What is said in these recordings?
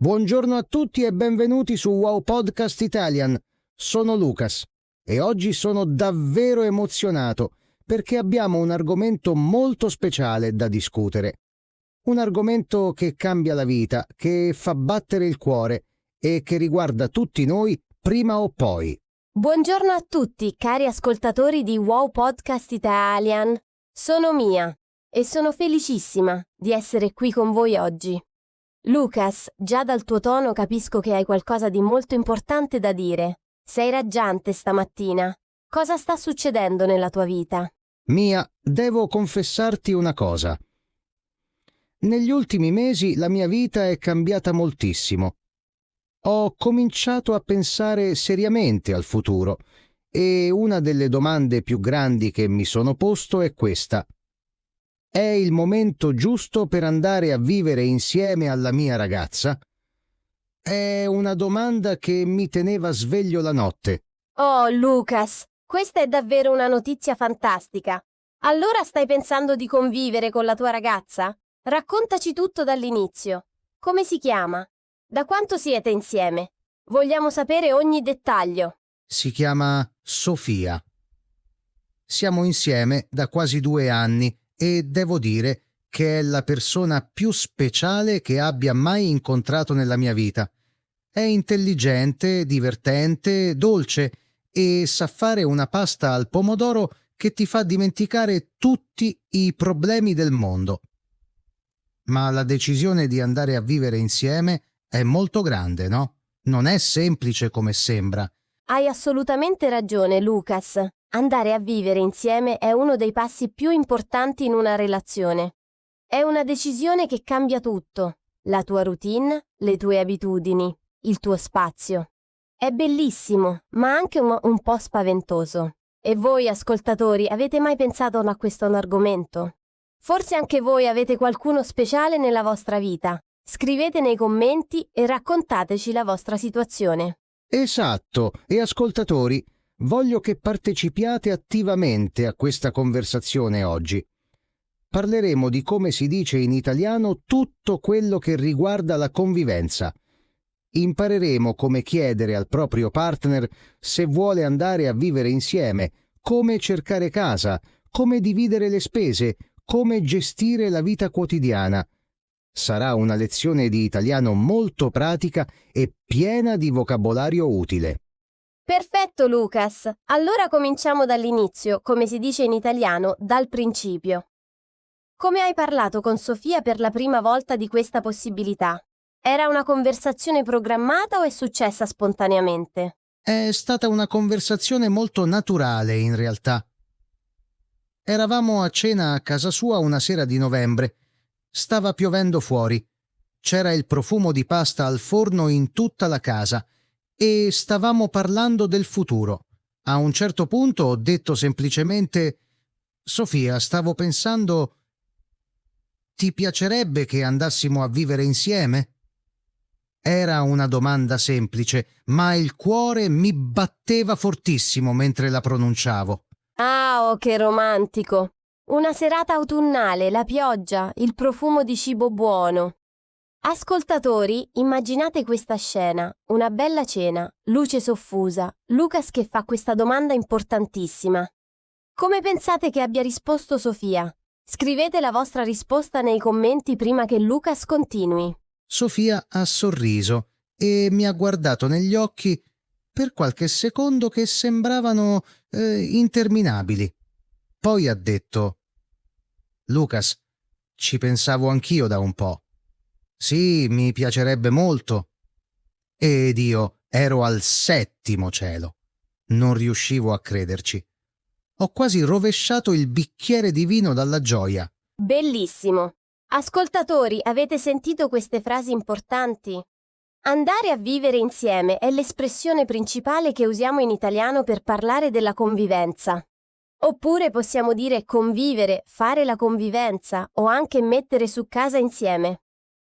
Buongiorno a tutti e benvenuti su Wow Podcast Italian. Sono Lucas e oggi sono davvero emozionato perché abbiamo un argomento molto speciale da discutere. Un argomento che cambia la vita, che fa battere il cuore e che riguarda tutti noi prima o poi. Buongiorno a tutti, cari ascoltatori di Wow Podcast Italian. Sono Mia e sono felicissima di essere qui con voi oggi. Lucas, già dal tuo tono capisco che hai qualcosa di molto importante da dire. Sei raggiante stamattina. Cosa sta succedendo nella tua vita? Mia, devo confessarti una cosa. Negli ultimi mesi la mia vita è cambiata moltissimo. Ho cominciato a pensare seriamente al futuro e una delle domande più grandi che mi sono posto è questa. È il momento giusto per andare a vivere insieme alla mia ragazza? È una domanda che mi teneva sveglio la notte. Oh, Lucas, questa è davvero una notizia fantastica. Allora stai pensando di convivere con la tua ragazza? Raccontaci tutto dall'inizio. Come si chiama? Da quanto siete insieme? Vogliamo sapere ogni dettaglio. Si chiama Sofia. Siamo insieme da quasi 2 anni e devo dire che è la persona più speciale che abbia mai incontrato nella mia vita. È intelligente, divertente, dolce e sa fare una pasta al pomodoro che ti fa dimenticare tutti i problemi del mondo. Ma la decisione di andare a vivere insieme è molto grande, no? Non è semplice come sembra. Hai assolutamente ragione, Lucas. Andare a vivere insieme è uno dei passi più importanti in una relazione. È una decisione che cambia tutto. La tua routine, le tue abitudini, il tuo spazio. È bellissimo, ma anche un po' spaventoso. E voi, ascoltatori, avete mai pensato a questo argomento? Forse anche voi avete qualcuno speciale nella vostra vita. Scrivete nei commenti e raccontateci la vostra situazione. Esatto, e ascoltatori, voglio che partecipiate attivamente a questa conversazione oggi. Parleremo di come si dice in italiano tutto quello che riguarda la convivenza. Impareremo come chiedere al proprio partner se vuole andare a vivere insieme, come cercare casa, come dividere le spese, come gestire la vita quotidiana. Sarà una lezione di italiano molto pratica e piena di vocabolario utile. Perfetto, Lucas. Allora cominciamo dall'inizio, come si dice in italiano, dal principio. Come hai parlato con Sofia per la prima volta di questa possibilità? Era una conversazione programmata o è successa spontaneamente? È stata una conversazione molto naturale, in realtà. Eravamo a cena a casa sua una sera di novembre. Stava piovendo fuori. C'era il profumo di pasta al forno in tutta la casa e stavamo parlando del futuro. A un certo punto ho detto semplicemente: Sofia, stavo pensando, ti piacerebbe che andassimo a vivere insieme? Era una domanda semplice, ma il cuore mi batteva fortissimo mentre la pronunciavo. Ah, oh, che romantico! Una serata autunnale, la pioggia, il profumo di cibo buono. Ascoltatori, immaginate questa scena, una bella cena, luce soffusa, Lucas che fa questa domanda importantissima. Come pensate che abbia risposto Sofia? Scrivete la vostra risposta nei commenti prima che Lucas continui. Sofia ha sorriso e mi ha guardato negli occhi per qualche secondo che sembravano interminabili. Poi ha detto: Lucas, ci pensavo anch'io da un po'. Sì, mi piacerebbe molto. Ed io ero al 7° cielo. Non riuscivo a crederci. Ho quasi rovesciato il bicchiere di vino dalla gioia. Bellissimo! Ascoltatori, avete sentito queste frasi importanti? Andare a vivere insieme è l'espressione principale che usiamo in italiano per parlare della convivenza. Oppure possiamo dire convivere, fare la convivenza o anche mettere su casa insieme.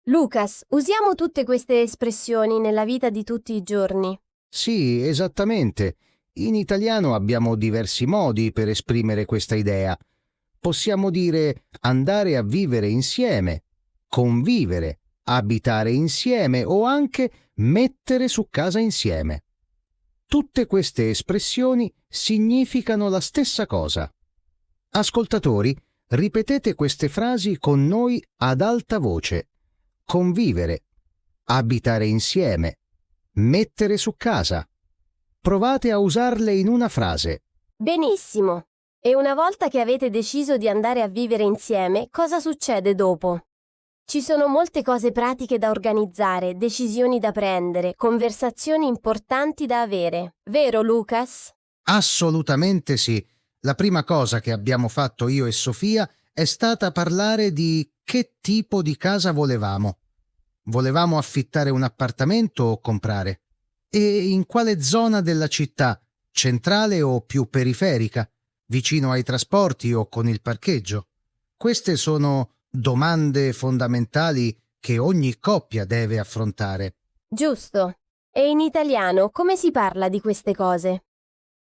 Lucas, usiamo tutte queste espressioni nella vita di tutti i giorni. Sì, esattamente. In italiano abbiamo diversi modi per esprimere questa idea. Possiamo dire andare a vivere insieme, convivere, abitare insieme o anche mettere su casa insieme. Tutte queste espressioni significano la stessa cosa. Ascoltatori, ripetete queste frasi con noi ad alta voce. Convivere, abitare insieme, mettere su casa. Provate a usarle in una frase. Benissimo. E una volta che avete deciso di andare a vivere insieme, cosa succede dopo? Ci sono molte cose pratiche da organizzare, decisioni da prendere, conversazioni importanti da avere. Vero, Lucas? Assolutamente sì. La prima cosa che abbiamo fatto io e Sofia è stata parlare di che tipo di casa volevamo. Volevamo affittare un appartamento o comprare? E in quale zona della città? Centrale o più periferica? Vicino ai trasporti o con il parcheggio? Queste sono domande fondamentali che ogni coppia deve affrontare. Giusto. E in italiano come si parla di queste cose?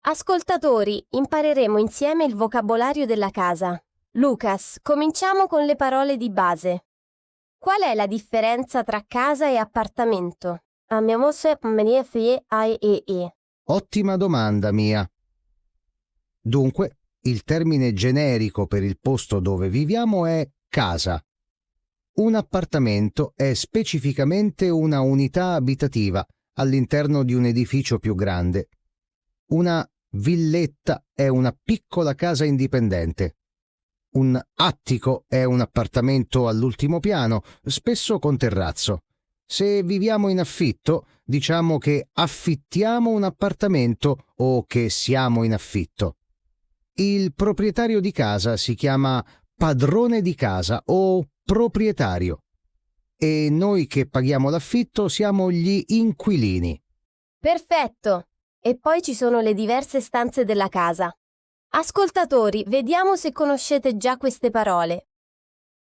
Ascoltatori, impareremo insieme il vocabolario della casa. Lucas, cominciamo con le parole di base. Qual è la differenza tra casa e appartamento? Ottima domanda, Mia. Dunque, il termine generico per il posto dove viviamo è casa. Un appartamento è specificamente una unità abitativa all'interno di un edificio più grande. Una villetta è una piccola casa indipendente. Un attico è un appartamento all'ultimo piano, spesso con terrazzo. Se viviamo in affitto, diciamo che affittiamo un appartamento o che siamo in affitto. Il proprietario di casa si chiama padrone di casa o proprietario e noi che paghiamo l'affitto siamo gli inquilini. Perfetto! E poi ci sono le diverse stanze della casa. Ascoltatori, vediamo se conoscete già queste parole.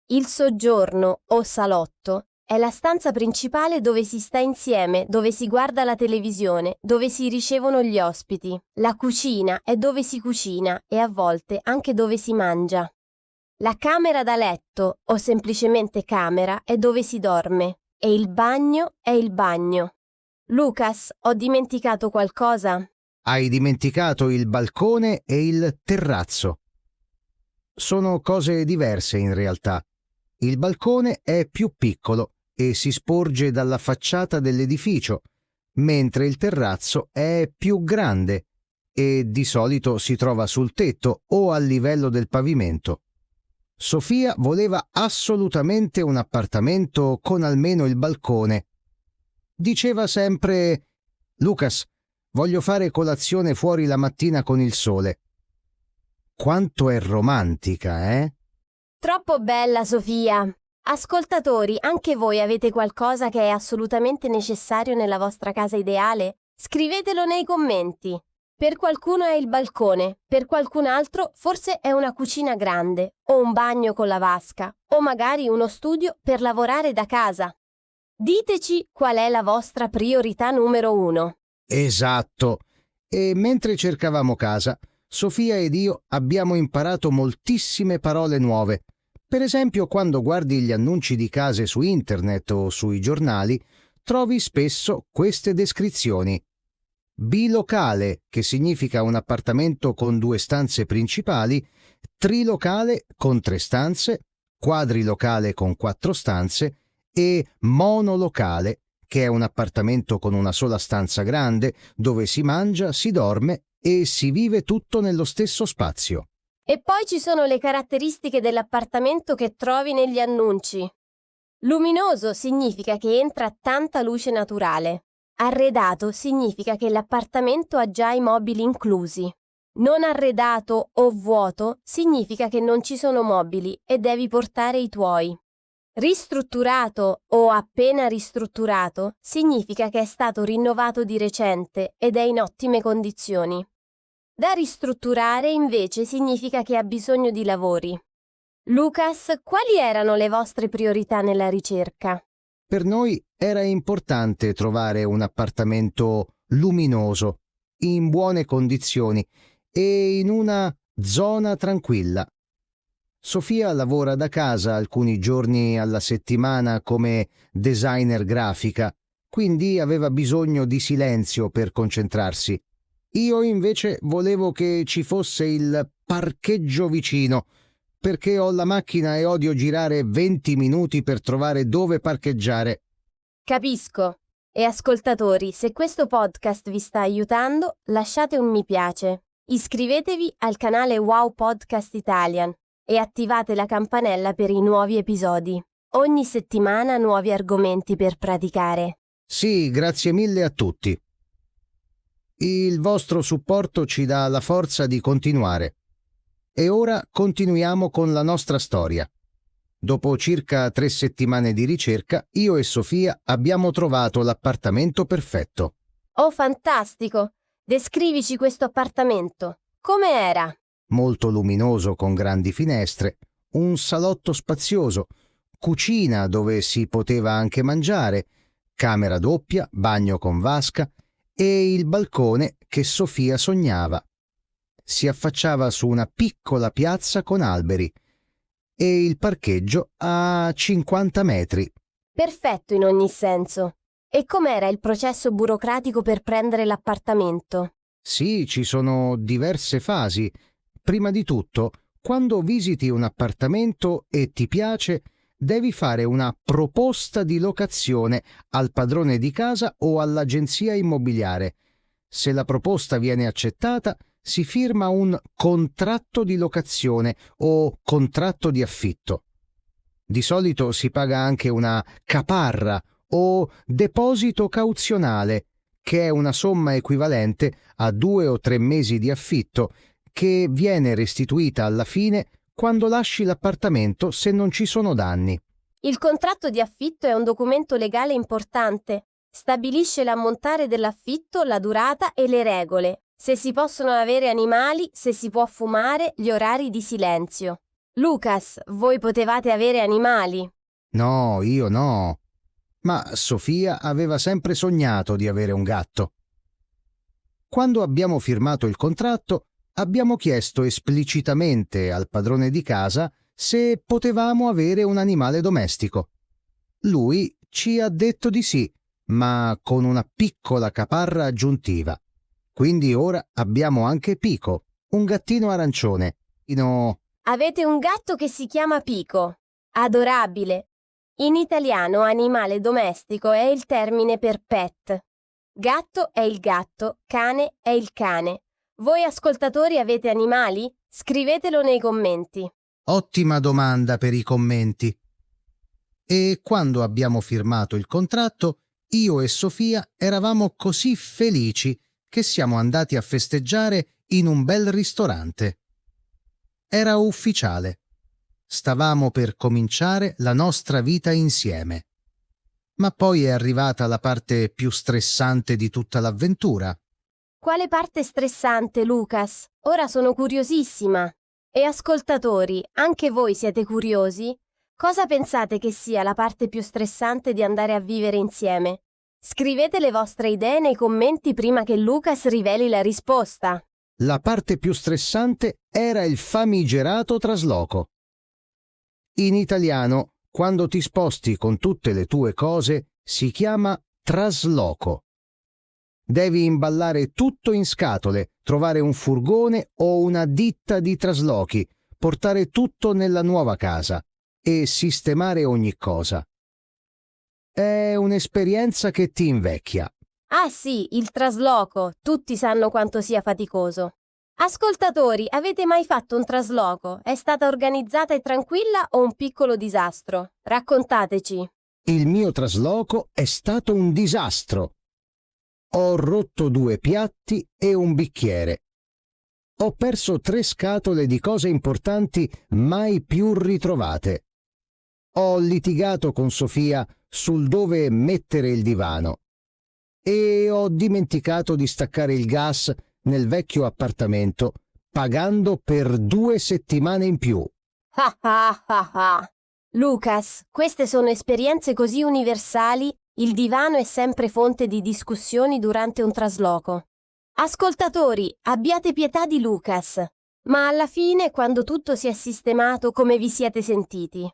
Il soggiorno o salotto è la stanza principale dove si sta insieme, dove si guarda la televisione, dove si ricevono gli ospiti. La cucina è dove si cucina e a volte anche dove si mangia. La camera da letto o semplicemente camera è dove si dorme e il bagno è il bagno. Lucas, ho dimenticato qualcosa? Hai dimenticato il balcone e il terrazzo. Sono cose diverse in realtà. Il balcone è più piccolo e si sporge dalla facciata dell'edificio, mentre il terrazzo è più grande e di solito si trova sul tetto o a livello del pavimento. Sofia voleva assolutamente un appartamento con almeno il balcone. Diceva sempre: Lucas, voglio fare colazione fuori la mattina con il sole. Quanto è romantica, eh? Troppo bella, Sofia! Ascoltatori, anche voi avete qualcosa che è assolutamente necessario nella vostra casa ideale? Scrivetelo nei commenti. Per qualcuno è il balcone, per qualcun altro forse è una cucina grande, o un bagno con la vasca, o magari uno studio per lavorare da casa. Diteci qual è la vostra priorità numero 1. Esatto. E mentre cercavamo casa, Sofia ed io abbiamo imparato moltissime parole nuove. Per esempio, quando guardi gli annunci di case su internet o sui giornali, trovi spesso queste descrizioni. Bilocale, che significa un appartamento con 2 stanze principali, trilocale con 3 stanze, quadrilocale con 4 stanze e monolocale, che è un appartamento con una sola stanza grande, dove si mangia, si dorme e si vive tutto nello stesso spazio. E poi ci sono le caratteristiche dell'appartamento che trovi negli annunci. Luminoso significa che entra tanta luce naturale. Arredato significa che l'appartamento ha già i mobili inclusi. Non arredato o vuoto significa che non ci sono mobili e devi portare i tuoi. Ristrutturato o appena ristrutturato significa che è stato rinnovato di recente ed è in ottime condizioni. Da ristrutturare invece significa che ha bisogno di lavori. Lucas, quali erano le vostre priorità nella ricerca? Per noi era importante trovare un appartamento luminoso, in buone condizioni e in una zona tranquilla. Sofia lavora da casa alcuni giorni alla settimana come designer grafica, quindi aveva bisogno di silenzio per concentrarsi. Io invece volevo che ci fosse il parcheggio vicino, perché ho la macchina e odio girare 20 minuti per trovare dove parcheggiare. Capisco. E ascoltatori, se questo podcast vi sta aiutando, lasciate un mi piace. Iscrivetevi al canale Wow Podcast Italian e attivate la campanella per i nuovi episodi. Ogni settimana nuovi argomenti per praticare. Sì, grazie mille a tutti. Il vostro supporto ci dà la forza di continuare. E ora continuiamo con la nostra storia. Dopo circa 3 settimane di ricerca, io e Sofia abbiamo trovato l'appartamento perfetto. Oh, fantastico! Descrivici questo appartamento. Come era? Molto luminoso con grandi finestre, un salotto spazioso, cucina dove si poteva anche mangiare, camera doppia, bagno con vasca e il balcone che Sofia sognava. Si affacciava su una piccola piazza con alberi e il parcheggio a 50 metri. Perfetto in ogni senso. E com'era il processo burocratico per prendere l'appartamento? Sì, ci sono diverse fasi. Prima di tutto, quando visiti un appartamento e ti piace, devi fare una proposta di locazione al padrone di casa o all'agenzia immobiliare. Se la proposta viene accettata, si firma un contratto di locazione o contratto di affitto. Di solito si paga anche una caparra o deposito cauzionale, che è una somma equivalente a 2 o 3 mesi di affitto, che viene restituita alla fine quando lasci l'appartamento se non ci sono danni. Il contratto di affitto è un documento legale importante. Stabilisce l'ammontare dell'affitto, la durata e le regole. Se si possono avere animali, se si può fumare, gli orari di silenzio. Lucas, voi potevate avere animali? No, io no. Ma Sofia aveva sempre sognato di avere un gatto. Quando abbiamo firmato il contratto, abbiamo chiesto esplicitamente al padrone di casa se potevamo avere un animale domestico. Lui ci ha detto di sì, ma con una piccola caparra aggiuntiva. Quindi ora abbiamo anche Pico, un gattino arancione. Avete un gatto che si chiama Pico. Adorabile. In italiano animale domestico è il termine per pet. Gatto è il gatto, cane è il cane. Voi ascoltatori avete animali? Scrivetelo nei commenti. Ottima domanda per i commenti. E quando abbiamo firmato il contratto, io e Sofia eravamo così felici che siamo andati a festeggiare in un bel ristorante. Era ufficiale. Stavamo per cominciare la nostra vita insieme. Ma poi è arrivata la parte più stressante di tutta l'avventura. Quale parte stressante, Lucas? Ora sono curiosissima. E ascoltatori, anche voi siete curiosi? Cosa pensate che sia la parte più stressante di andare a vivere insieme? Scrivete le vostre idee nei commenti prima che Lucas riveli la risposta. La parte più stressante era il famigerato trasloco. In italiano, quando ti sposti con tutte le tue cose, si chiama trasloco. Devi imballare tutto in scatole, trovare un furgone o una ditta di traslochi, portare tutto nella nuova casa e sistemare ogni cosa. È un'esperienza che ti invecchia. Ah sì, il trasloco. Tutti sanno quanto sia faticoso. Ascoltatori, avete mai fatto un trasloco? È stata organizzata e tranquilla o un piccolo disastro? Raccontateci. Il mio trasloco è stato un disastro. Ho rotto 2 piatti e un bicchiere. Ho perso 3 scatole di cose importanti mai più ritrovate. Ho litigato con Sofia sul dove mettere il divano e ho dimenticato di staccare il gas nel vecchio appartamento, pagando per 2 settimane in più. Ah ah ah ah. Lucas, queste sono esperienze così universali, il divano è sempre fonte di discussioni durante un trasloco. Ascoltatori, abbiate pietà di Lucas. Ma alla fine, quando tutto si è sistemato, come vi siete sentiti?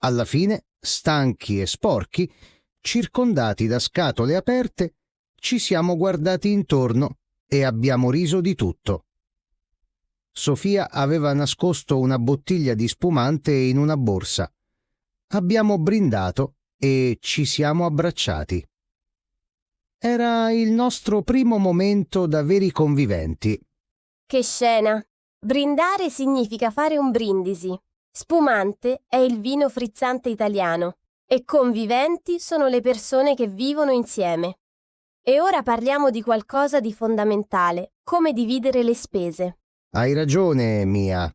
Alla fine, stanchi e sporchi, circondati da scatole aperte, ci siamo guardati intorno e abbiamo riso di tutto. Sofia aveva nascosto una bottiglia di spumante in una borsa. Abbiamo brindato e ci siamo abbracciati. Era il nostro primo momento da veri conviventi. Che scena! Brindare significa fare un brindisi. Spumante è il vino frizzante italiano e conviventi sono le persone che vivono insieme. E ora parliamo di qualcosa di fondamentale, come dividere le spese. Hai ragione, Mia.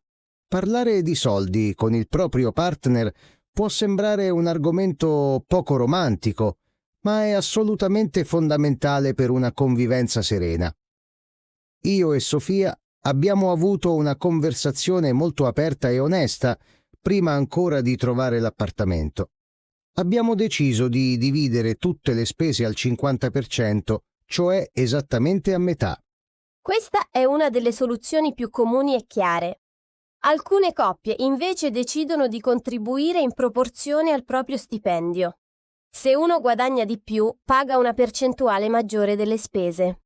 Parlare di soldi con il proprio partner può sembrare un argomento poco romantico, ma è assolutamente fondamentale per una convivenza serena. Io e Sofia abbiamo avuto una conversazione molto aperta e onesta prima ancora di trovare l'appartamento. Abbiamo deciso di dividere tutte le spese al 50%, cioè esattamente a metà. Questa è una delle soluzioni più comuni e chiare. Alcune coppie invece decidono di contribuire in proporzione al proprio stipendio. Se uno guadagna di più, paga una percentuale maggiore delle spese.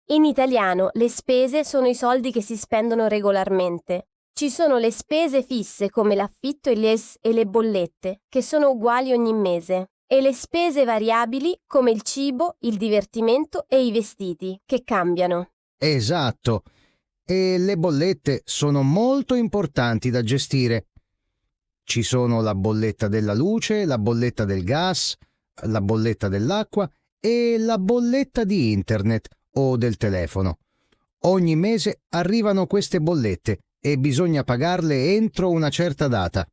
In italiano, le spese sono i soldi che si spendono regolarmente. Ci sono le spese fisse come l'affitto e le bollette, che sono uguali ogni mese, e le spese variabili come il cibo, il divertimento e i vestiti, che cambiano. Esatto. E le bollette sono molto importanti da gestire. Ci sono la bolletta della luce, la bolletta del gas, la bolletta dell'acqua e la bolletta di internet o del telefono. Ogni mese arrivano queste bollette e bisogna pagarle entro una certa data.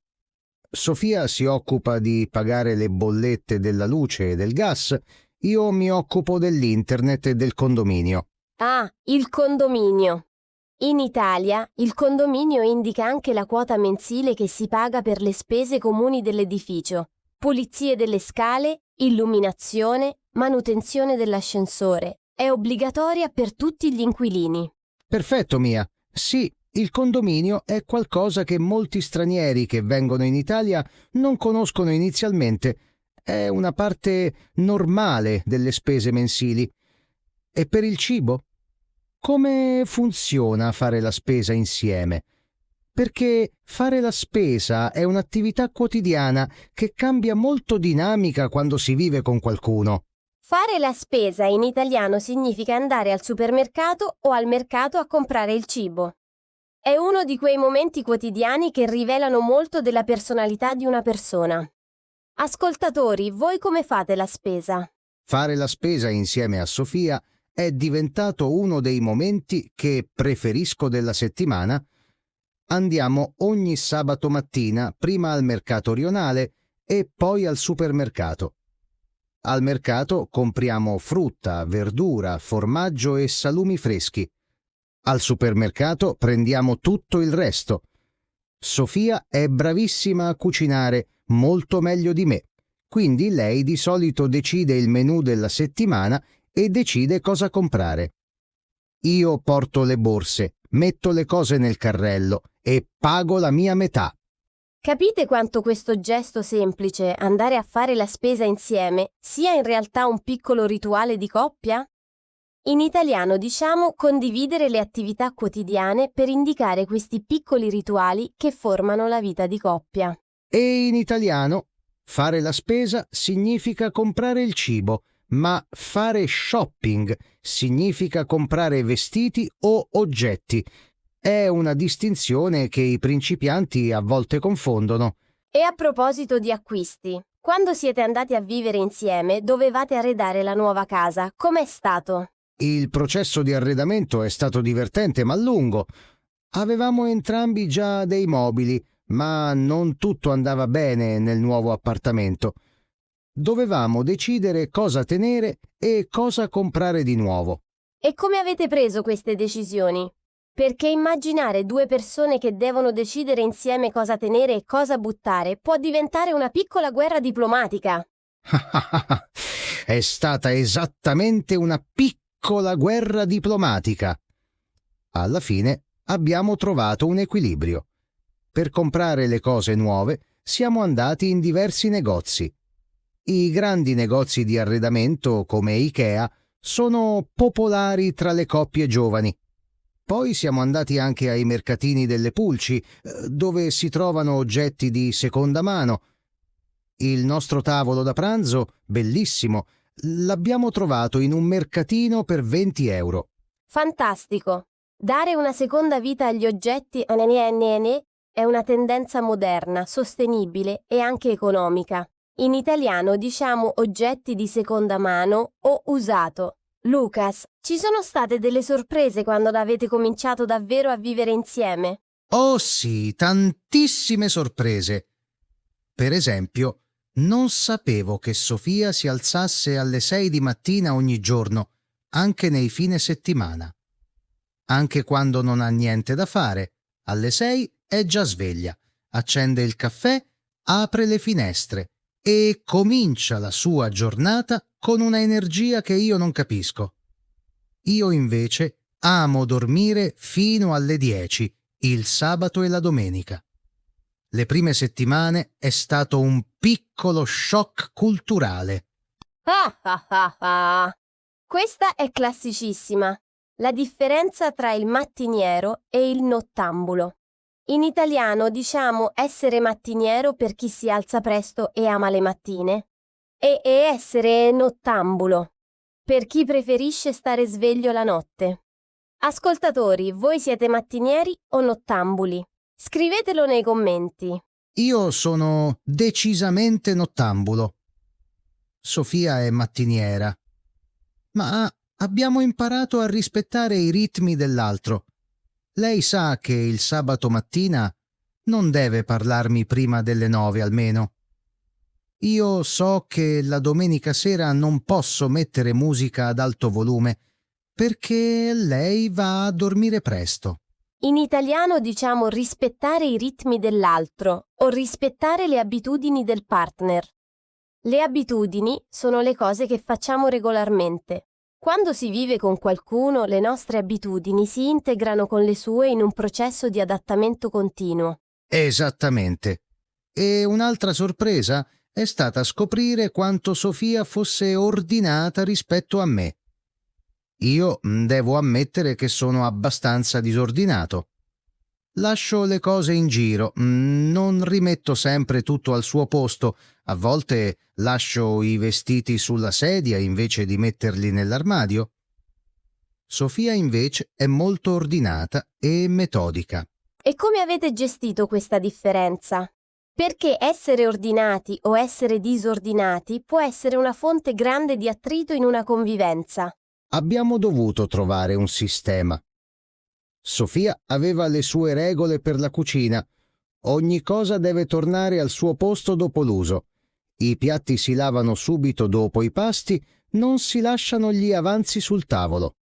Sofia si occupa di pagare le bollette della luce e del gas, io mi occupo dell'internet e del condominio. Ah, il condominio. In Italia, il condominio indica anche la quota mensile che si paga per le spese comuni dell'edificio, pulizie delle scale, illuminazione, manutenzione dell'ascensore. È obbligatoria per tutti gli inquilini. Perfetto, Mia. Sì, il condominio è qualcosa che molti stranieri che vengono in Italia non conoscono inizialmente. È una parte normale delle spese mensili. E per il cibo? Come funziona fare la spesa insieme? Perché fare la spesa è un'attività quotidiana che cambia molto dinamica quando si vive con qualcuno. Fare la spesa in italiano significa andare al supermercato o al mercato a comprare il cibo. È uno di quei momenti quotidiani che rivelano molto della personalità di una persona. Ascoltatori, voi come fate la spesa? Fare la spesa insieme a Sofia è diventato uno dei momenti che preferisco della settimana. Andiamo ogni sabato mattina prima al mercato rionale e poi al supermercato. Al mercato compriamo frutta, verdura, formaggio e salumi freschi. Al supermercato prendiamo tutto il resto. Sofia è bravissima a cucinare, molto meglio di me, quindi lei di solito decide il menù della settimana e decide cosa comprare. Io porto le borse, metto le cose nel carrello e pago la mia metà. Capite quanto questo gesto semplice, andare a fare la spesa insieme, sia in realtà un piccolo rituale di coppia? In italiano diciamo condividere le attività quotidiane per indicare questi piccoli rituali che formano la vita di coppia. E in italiano fare la spesa significa comprare il cibo, ma fare shopping significa comprare vestiti o oggetti. È una distinzione che i principianti a volte confondono. E a proposito di acquisti, quando siete andati a vivere insieme dovevate arredare la nuova casa, com'è stato? Il processo di arredamento è stato divertente ma lungo. Avevamo entrambi già dei mobili, ma non tutto andava bene nel nuovo appartamento. Dovevamo decidere cosa tenere e cosa comprare di nuovo. E come avete preso queste decisioni? Perché immaginare due persone che devono decidere insieme cosa tenere e cosa buttare può diventare una piccola guerra diplomatica. È stata esattamente una piccola guerra diplomatica. Alla fine abbiamo trovato un equilibrio. Per comprare le cose nuove siamo andati in diversi negozi. I grandi negozi di arredamento come Ikea sono popolari tra le coppie giovani. Poi siamo andati anche ai mercatini delle pulci, dove si trovano oggetti di seconda mano. Il nostro tavolo da pranzo, bellissimo, l'abbiamo trovato in un mercatino per 20 euro. Fantastico! Dare una seconda vita agli oggetti è una tendenza moderna, sostenibile e anche economica. In italiano diciamo oggetti di seconda mano o usato. Lucas, ci sono state delle sorprese quando avete cominciato davvero a vivere insieme? Oh sì, tantissime sorprese. Per esempio, non sapevo che Sofia si alzasse alle 6 di mattina ogni giorno, anche nei fine settimana. Anche quando non ha niente da fare, alle 6 è già sveglia, accende il caffè, apre le finestre e comincia la sua giornata con una energia che io non capisco. Io invece amo dormire fino alle 10, il sabato e la domenica. Le prime settimane è stato un piccolo shock culturale. Ah ah ah ah! Questa è classicissima. La differenza tra il mattiniero e il nottambulo. In italiano diciamo essere mattiniero per chi si alza presto e ama le mattine e essere nottambulo per chi preferisce stare sveglio la notte. Ascoltatori, voi siete mattinieri o nottambuli? Scrivetelo nei commenti. Io sono decisamente nottambulo. Sofia è mattiniera. Ma abbiamo imparato a rispettare i ritmi dell'altro. Lei sa che il sabato mattina non deve parlarmi prima delle 9 almeno. Io so che la domenica sera non posso mettere musica ad alto volume perché lei va a dormire presto. In italiano diciamo rispettare i ritmi dell'altro o rispettare le abitudini del partner. Le abitudini sono le cose che facciamo regolarmente. Quando si vive con qualcuno, le nostre abitudini si integrano con le sue in un processo di adattamento continuo. Esattamente. E un'altra sorpresa è stata scoprire quanto Sofia fosse ordinata rispetto a me. Io devo ammettere che sono abbastanza disordinato. Lascio le cose in giro, non rimetto sempre tutto al suo posto, a volte lascio i vestiti sulla sedia invece di metterli nell'armadio. Sofia invece è molto ordinata e metodica. E come avete gestito questa differenza? Perché essere ordinati o essere disordinati può essere una fonte grande di attrito in una convivenza. Abbiamo dovuto trovare un sistema. Sofia aveva le sue regole per la cucina. Ogni cosa deve tornare al suo posto dopo l'uso. I piatti si lavano subito dopo i pasti, non si lasciano gli avanzi sul tavolo.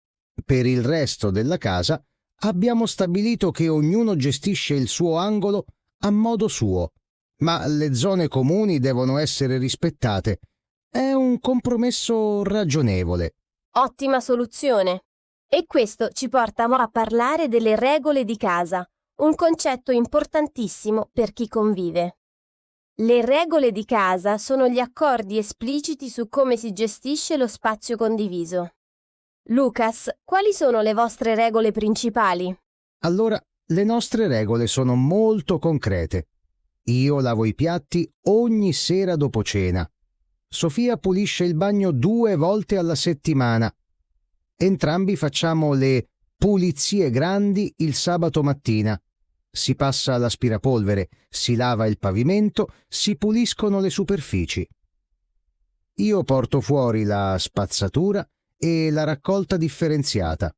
Per il resto della casa abbiamo stabilito che ognuno gestisce il suo angolo a modo suo, ma le zone comuni devono essere rispettate. È un compromesso ragionevole. Ottima soluzione! E questo ci porta a parlare delle regole di casa, un concetto importantissimo per chi convive. Le regole di casa sono gli accordi espliciti su come si gestisce lo spazio condiviso. Lucas, quali sono le vostre regole principali? Allora, le nostre regole sono molto concrete. Io lavo i piatti ogni sera dopo cena. Sofia pulisce il bagno 2 volte alla settimana. Entrambi facciamo le pulizie grandi il sabato mattina. Si passa l'aspirapolvere, si lava il pavimento, si puliscono le superfici. Io porto fuori la spazzatura e la raccolta differenziata.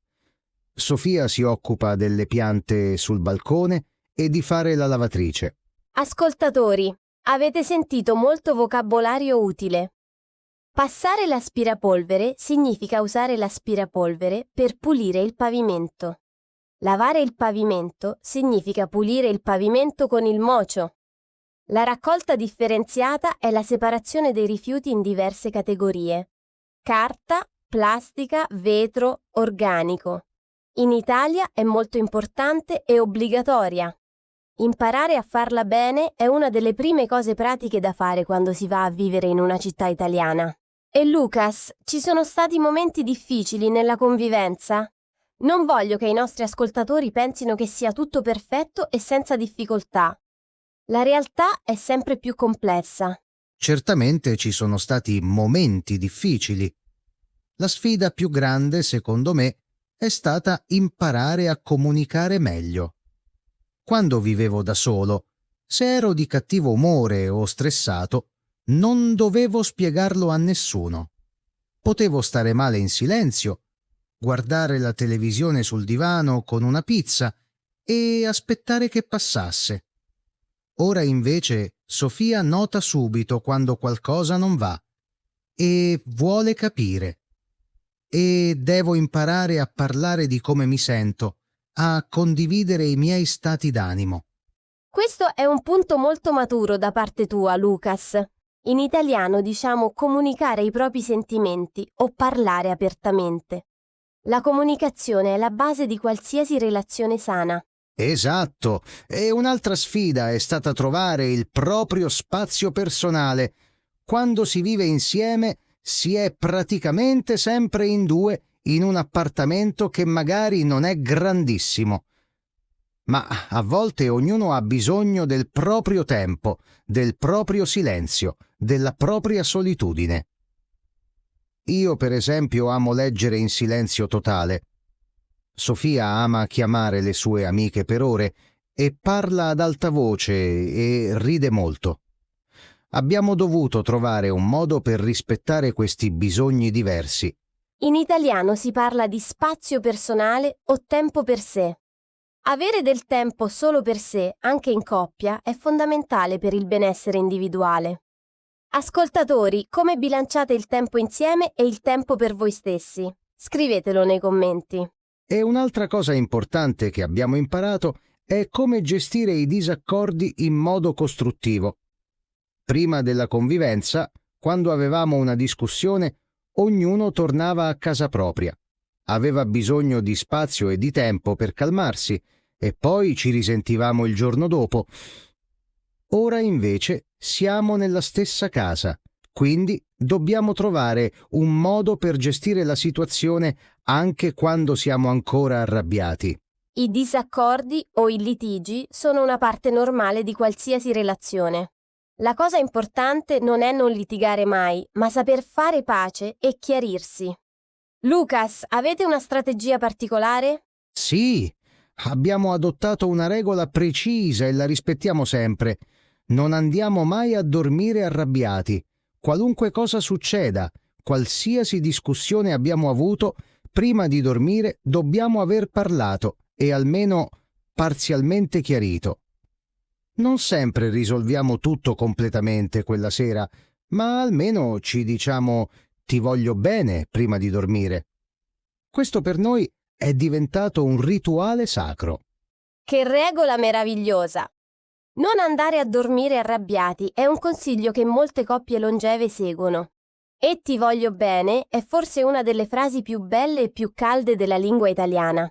Sofia si occupa delle piante sul balcone e di fare la lavatrice. Ascoltatori, avete sentito molto vocabolario utile. Passare l'aspirapolvere significa usare l'aspirapolvere per pulire il pavimento. Lavare il pavimento significa pulire il pavimento con il mocio. La raccolta differenziata è la separazione dei rifiuti in diverse categorie: carta, plastica, vetro, organico. In Italia è molto importante e obbligatoria. Imparare a farla bene è una delle prime cose pratiche da fare quando si va a vivere in una città italiana. E Lucas, ci sono stati momenti difficili nella convivenza? Non voglio che i nostri ascoltatori pensino che sia tutto perfetto e senza difficoltà. La realtà è sempre più complessa. Certamente ci sono stati momenti difficili. La sfida più grande, secondo me, è stata imparare a comunicare meglio. Quando vivevo da solo, se ero di cattivo umore o stressato, non dovevo spiegarlo a nessuno. Potevo stare male in silenzio, guardare la televisione sul divano con una pizza e aspettare che passasse. Ora invece Sofia nota subito quando qualcosa non va e vuole capire. E devo imparare a parlare di come mi sento, a condividere i miei stati d'animo. Questo è un punto molto maturo da parte tua, Lucas. In italiano diciamo comunicare i propri sentimenti o parlare apertamente. La comunicazione è la base di qualsiasi relazione sana. Esatto, e un'altra sfida è stata trovare il proprio spazio personale. Quando si vive insieme si è praticamente sempre in due in un appartamento che magari non è grandissimo. Ma a volte ognuno ha bisogno del proprio tempo, del proprio silenzio, della propria solitudine. Io, per esempio, amo leggere in silenzio totale. Sofia ama chiamare le sue amiche per ore e parla ad alta voce e ride molto. Abbiamo dovuto trovare un modo per rispettare questi bisogni diversi. In italiano si parla di spazio personale o tempo per sé. Avere del tempo solo per sé, anche in coppia, è fondamentale per il benessere individuale. Ascoltatori, come bilanciate il tempo insieme e il tempo per voi stessi? Scrivetelo nei commenti. E un'altra cosa importante che abbiamo imparato è come gestire i disaccordi in modo costruttivo. Prima della convivenza, quando avevamo una discussione, ognuno tornava a casa propria. Aveva bisogno di spazio e di tempo per calmarsi e poi ci risentivamo il giorno dopo. Ora invece siamo nella stessa casa, quindi dobbiamo trovare un modo per gestire la situazione anche quando siamo ancora arrabbiati. I disaccordi o i litigi sono una parte normale di qualsiasi relazione. La cosa importante non è non litigare mai, ma saper fare pace e chiarirsi. Lucas, avete una strategia particolare? Sì, abbiamo adottato una regola precisa e la rispettiamo sempre. Non andiamo mai a dormire arrabbiati. Qualunque cosa succeda, qualsiasi discussione abbiamo avuto, prima di dormire dobbiamo aver parlato e almeno parzialmente chiarito. Non sempre risolviamo tutto completamente quella sera, ma almeno ci diciamo «ti voglio bene» prima di dormire. Questo per noi è diventato un rituale sacro. Che regola meravigliosa! Non andare a dormire arrabbiati è un consiglio che molte coppie longeve seguono. E ti voglio bene è forse una delle frasi più belle e più calde della lingua italiana.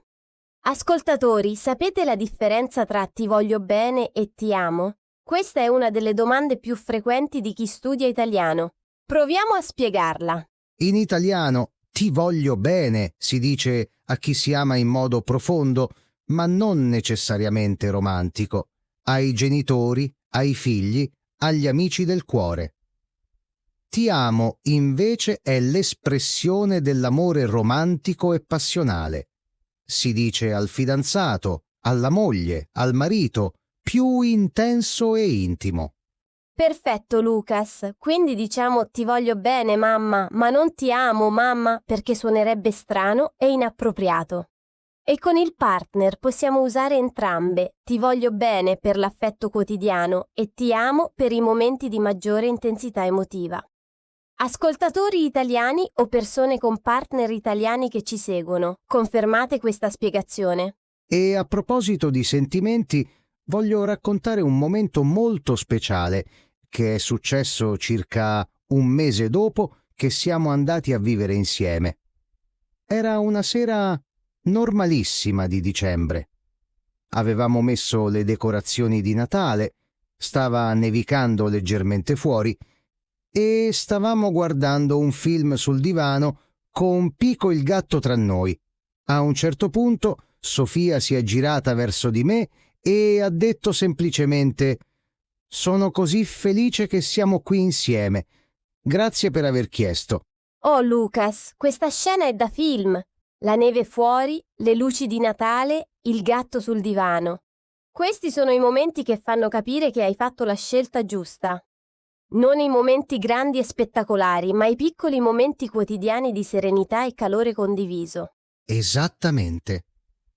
Ascoltatori, sapete la differenza tra ti voglio bene e ti amo? Questa è una delle domande più frequenti di chi studia italiano. Proviamo a spiegarla. In italiano «ti voglio bene» si dice a chi si ama in modo profondo, ma non necessariamente romantico, ai genitori, ai figli, agli amici del cuore. Ti amo, invece, è l'espressione dell'amore romantico e passionale. Si dice al fidanzato, alla moglie, al marito, più intenso e intimo. Perfetto, Lucas. Quindi diciamo ti voglio bene, mamma, ma non ti amo, mamma, perché suonerebbe strano e inappropriato. E con il partner possiamo usare entrambe, ti voglio bene per l'affetto quotidiano e ti amo per i momenti di maggiore intensità emotiva. Ascoltatori italiani o persone con partner italiani che ci seguono, confermate questa spiegazione? E a proposito di sentimenti, voglio raccontare un momento molto speciale che è successo circa un mese dopo che siamo andati a vivere insieme. Era una sera normalissima di dicembre. Avevamo messo le decorazioni di Natale, stava nevicando leggermente fuori e stavamo guardando un film sul divano con Pico il gatto tra noi. A un certo punto Sofia si è girata verso di me e ha detto semplicemente: «Sono così felice che siamo qui insieme. Grazie per aver chiesto». Oh Lucas, questa scena è da film. La neve fuori, le luci di Natale, il gatto sul divano. Questi sono i momenti che fanno capire che hai fatto la scelta giusta. Non i momenti grandi e spettacolari, ma i piccoli momenti quotidiani di serenità e calore condiviso. Esattamente.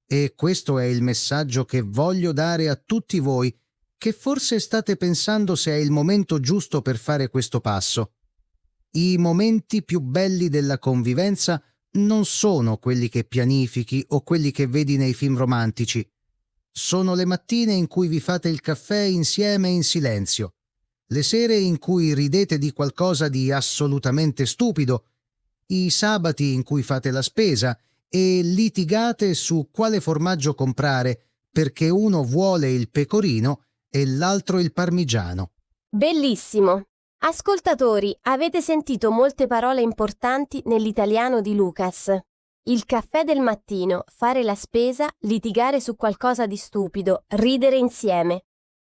E questo è il messaggio che voglio dare a tutti voi, che forse state pensando se è il momento giusto per fare questo passo. I momenti più belli della convivenza non sono quelli che pianifichi o quelli che vedi nei film romantici. Sono le mattine in cui vi fate il caffè insieme in silenzio, le sere in cui ridete di qualcosa di assolutamente stupido, i sabati in cui fate la spesa e litigate su quale formaggio comprare perché uno vuole il pecorino e l'altro il parmigiano. Bellissimo! Ascoltatori, avete sentito molte parole importanti nell'italiano di Lucas. Il caffè del mattino, fare la spesa, litigare su qualcosa di stupido, ridere insieme.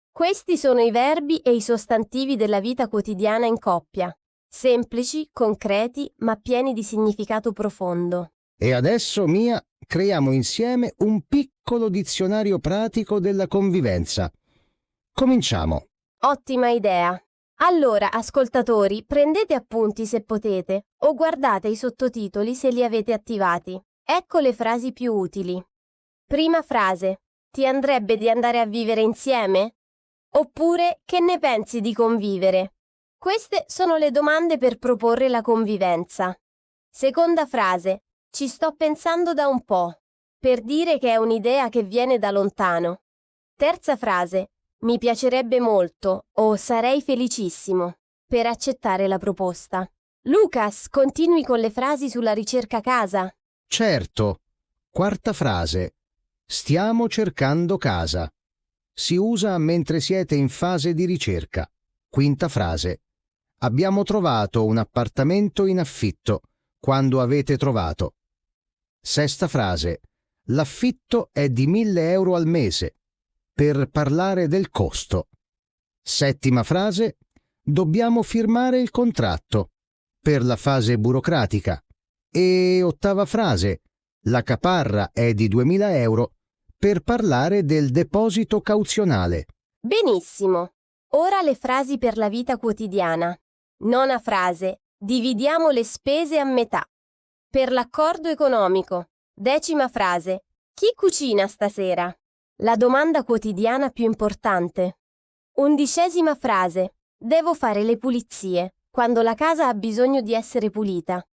Questi sono i verbi e i sostantivi della vita quotidiana in coppia. Semplici, concreti, ma pieni di significato profondo. E adesso, Mia, creiamo insieme un piccolo dizionario pratico della convivenza. Cominciamo. Ottima idea! Allora, ascoltatori, prendete appunti se potete o guardate i sottotitoli se li avete attivati. Ecco le frasi più utili. Prima frase: ti andrebbe di andare a vivere insieme? Oppure, che ne pensi di convivere? Queste sono le domande per proporre la convivenza. Seconda frase: ci sto pensando da un po', per dire che è un'idea che viene da lontano. Terza frase: mi piacerebbe molto o sarei felicissimo, per accettare la proposta. Lucas, continui con le frasi sulla ricerca casa. Certo. Quarta frase. Stiamo cercando casa. Si usa mentre siete in fase di ricerca. Quinta frase. Abbiamo trovato un appartamento in affitto. Quando avete trovato. Sesta frase. L'affitto è di 1.000 euro al mese. Per parlare del costo. Settima frase. Dobbiamo firmare il contratto. Per la fase burocratica. E ottava frase. La caparra è di 2.000 euro. Per parlare del deposito cauzionale. Benissimo. Ora le frasi per la vita quotidiana. Nona frase. Dividiamo le spese a metà. Per l'accordo economico. Decima frase. Chi cucina stasera? La domanda quotidiana più importante. Undicesima frase. Devo fare le pulizie, quando la casa ha bisogno di essere pulita.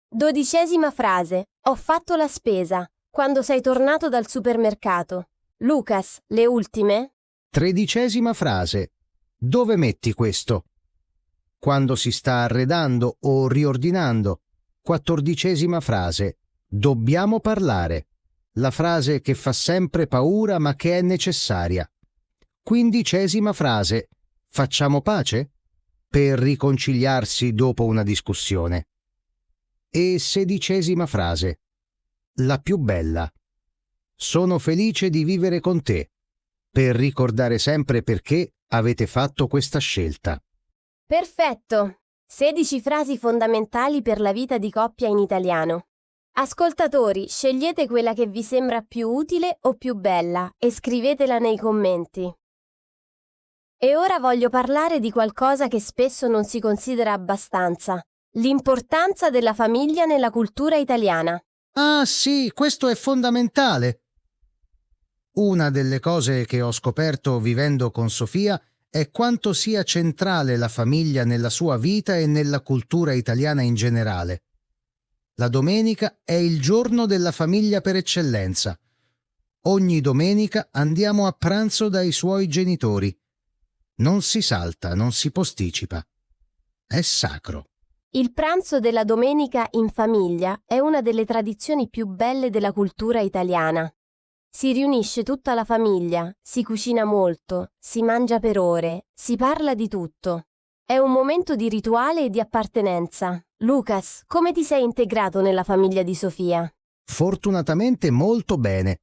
Dodicesima frase. Ho fatto la spesa, quando sei tornato dal supermercato. Lucas, le ultime? Tredicesima frase. Dove metti questo? Quando si sta arredando o riordinando. Quattordicesima frase. Dobbiamo parlare. La frase che fa sempre paura ma che è necessaria. Quindicesima frase. Facciamo pace? Per riconciliarsi dopo una discussione. E sedicesima frase. La più bella. Sono felice di vivere con te. Per ricordare sempre perché avete fatto questa scelta. Perfetto! 16 frasi fondamentali per la vita di coppia in italiano. Ascoltatori, scegliete quella che vi sembra più utile o più bella e scrivetela nei commenti. E ora voglio parlare di qualcosa che spesso non si considera abbastanza: l'importanza della famiglia nella cultura italiana. Ah sì, questo è fondamentale. Una delle cose che ho scoperto vivendo con Sofia è quanto sia centrale la famiglia nella sua vita e nella cultura italiana in generale. La domenica è il giorno della famiglia per eccellenza. Ogni domenica andiamo a pranzo dai suoi genitori. Non si salta, non si posticipa. È sacro. Il pranzo della domenica in famiglia è una delle tradizioni più belle della cultura italiana. Si riunisce tutta la famiglia, si cucina molto, si mangia per ore, si parla di tutto. È un momento di rituale e di appartenenza. Lucas, come ti sei integrato nella famiglia di Sofia? Fortunatamente molto bene.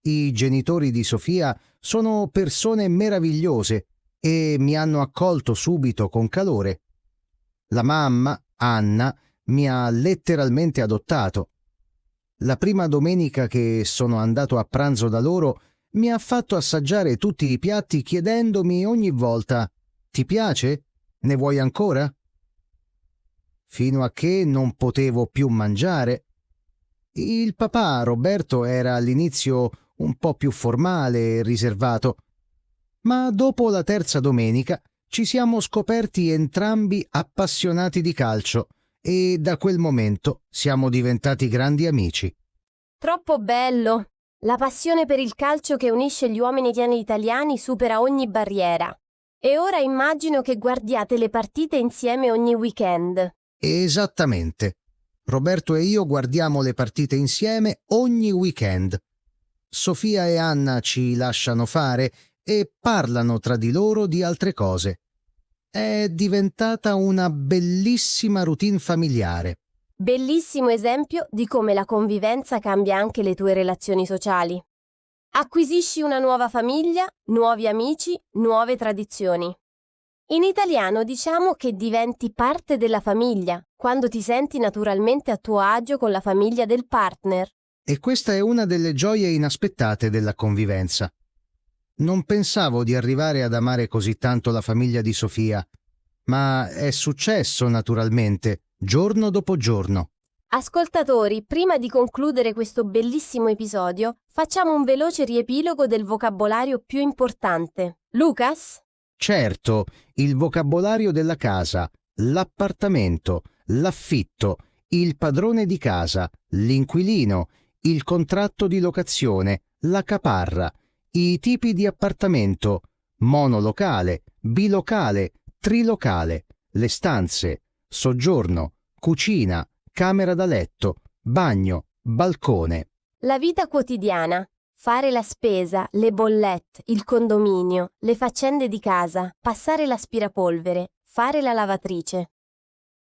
I genitori di Sofia sono persone meravigliose e mi hanno accolto subito con calore. La mamma, Anna, mi ha letteralmente adottato. La prima domenica che sono andato a pranzo da loro mi ha fatto assaggiare tutti i piatti chiedendomi ogni volta: «Ti piace? Ne vuoi ancora?» Fino a che non potevo più mangiare. Il papà Roberto era all'inizio un po' più formale e riservato, ma dopo la terza domenica ci siamo scoperti entrambi appassionati di calcio e da quel momento siamo diventati grandi amici. Troppo bello! La passione per il calcio che unisce gli uomini italiani supera ogni barriera. E ora immagino che guardiate le partite insieme ogni weekend. Esattamente. Roberto e io guardiamo le partite insieme ogni weekend. Sofia e Anna ci lasciano fare e parlano tra di loro di altre cose. È diventata una bellissima routine familiare. Bellissimo esempio di come la convivenza cambia anche le tue relazioni sociali. Acquisisci una nuova famiglia, nuovi amici, nuove tradizioni. In italiano diciamo che diventi parte della famiglia quando ti senti naturalmente a tuo agio con la famiglia del partner. E questa è una delle gioie inaspettate della convivenza. Non pensavo di arrivare ad amare così tanto la famiglia di Sofia, ma è successo naturalmente, giorno dopo giorno. Ascoltatori, prima di concludere questo bellissimo episodio, facciamo un veloce riepilogo del vocabolario più importante. Lucas? Certo, il vocabolario della casa, l'appartamento, l'affitto, il padrone di casa, l'inquilino, il contratto di locazione, la caparra, i tipi di appartamento, monolocale, bilocale, trilocale, le stanze, soggiorno, cucina, camera da letto, bagno, balcone. La vita quotidiana. Fare la spesa, le bollette, il condominio, le faccende di casa, passare l'aspirapolvere, fare la lavatrice.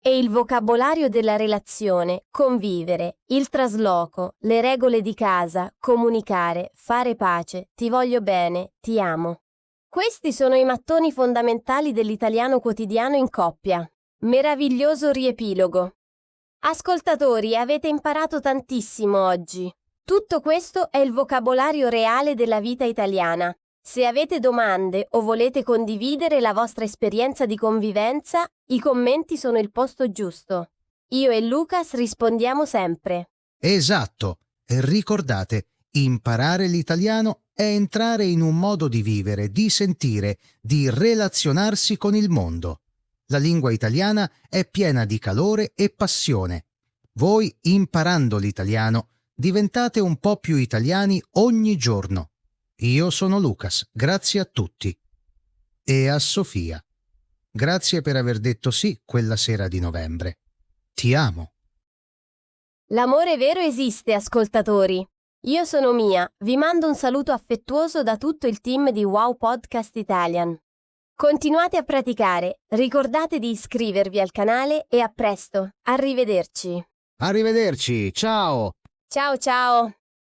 E il vocabolario della relazione, convivere, il trasloco, le regole di casa, comunicare, fare pace, ti voglio bene, ti amo. Questi sono i mattoni fondamentali dell'italiano quotidiano in coppia. Meraviglioso riepilogo. Ascoltatori, avete imparato tantissimo oggi. Tutto questo è il vocabolario reale della vita italiana. Se avete domande o volete condividere la vostra esperienza di convivenza, i commenti sono il posto giusto. Io e Lucas rispondiamo sempre. Esatto. E ricordate, imparare l'italiano è entrare in un modo di vivere, di sentire, di relazionarsi con il mondo. La lingua italiana è piena di calore e passione. Voi, imparando l'italiano, diventate un po' più italiani ogni giorno. Io sono Lucas, grazie a tutti. E a Sofia. Grazie per aver detto sì quella sera di novembre. Ti amo. L'amore vero esiste, ascoltatori. Io sono Mia, vi mando un saluto affettuoso da tutto il team di Wow Podcast Italian. Continuate a praticare, ricordate di iscrivervi al canale e a presto. Arrivederci. Arrivederci, ciao! Ciao ciao!